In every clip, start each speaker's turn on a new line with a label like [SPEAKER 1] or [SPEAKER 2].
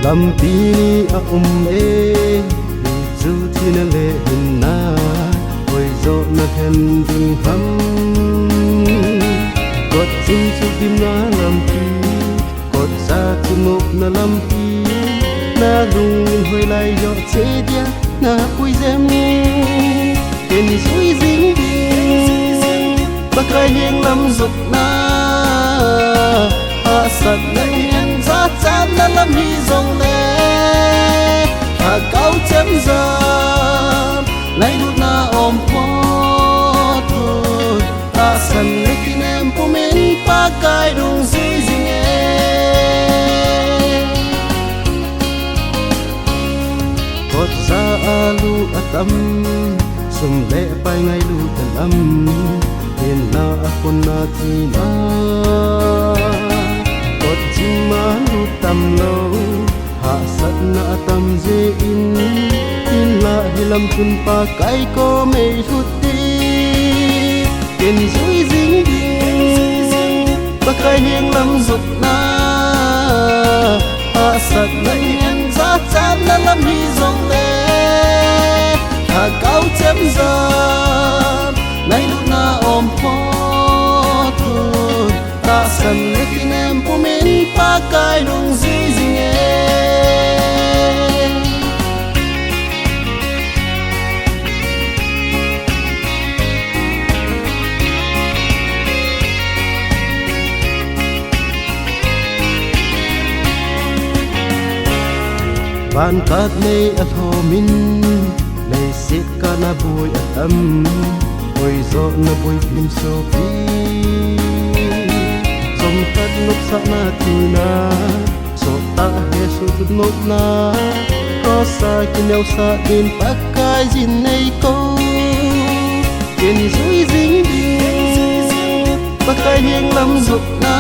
[SPEAKER 1] Lam pini a e Đi chu thi na lệ hình na Ôi dỗ na thêm đừng hâm Cột chinh chu tim na lam pi Cột xa chu mục na lam pi Na lung in hồi lại dọ chế dia Na ui dèm Tên suy dính đi Bác ai hiên lâm dục na Hạ sạch lấy hiên giá chát na lâm hi dòng lê Hạ cao chém giam Lấy đút na ôm phó thôi Hạ sẵn lấy kinh em phụ mình Bác ai đúng dĩ dính em Cột ra alu atam Sum lệ bay ngay lu tân âm Hiền na akon na thi na Cột chim má lu tam lâu Hạ sat na tam dê in In la hilam chun pa kai ko mei thut ti Kiên dũi dính đi Bác ai hiên lâm dục na Hạ sat na hiên giá chát na lâm hi dòng lê Hạ cao chém giam Nay lúc na ôm phó thôi Ta sẵn lấy kinh em phụ mình Bác ai đúng dĩ dính em Bạn cát này ở thô mình Lấy xếp ca na bùi ở tâm Ôi dọ na bùi phim sô phí Dòng khát lúc sắc na thù na Sô ta hê sô chút nốt na Có xa khi nhau xa đến bác cái gì này cô Kiên dũi dính đi Bác cái hiên lâm dục na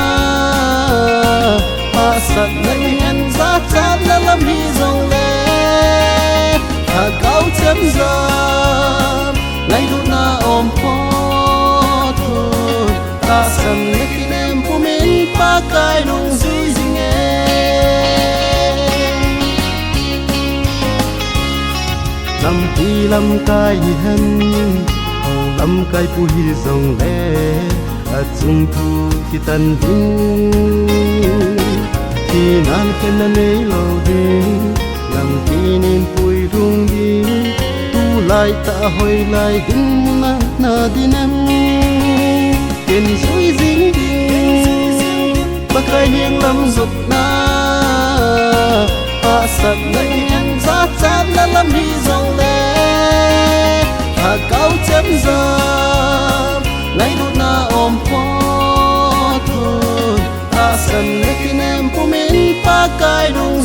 [SPEAKER 1] Hạ sạch lấy hẹn giá chát na lâm hi dòng lê Hạ cao chém giam Lấy đút na ôm phó thôi Ta sẵn lấy kinh em phụ mình Bác ai đúng dĩ dính em Lâm thi lâm cái hân Lâm cái phụ hi dòng lê Ở chung thu khi tân vinh Khi nan khen na nấy lâu đi Làm khi nên vui rung đi Tu lại ta hồi lại đinh na đi nem Kiên dũi dính đi Bác ai hiên lâm dục na Hạ sạch lấy hiên giá chát na lâm hi dòng lê Hạ cao chém giam Lấy đút na ôm phó thôi Ta sẵn lấy kinh em phụ mình Bác ai đúng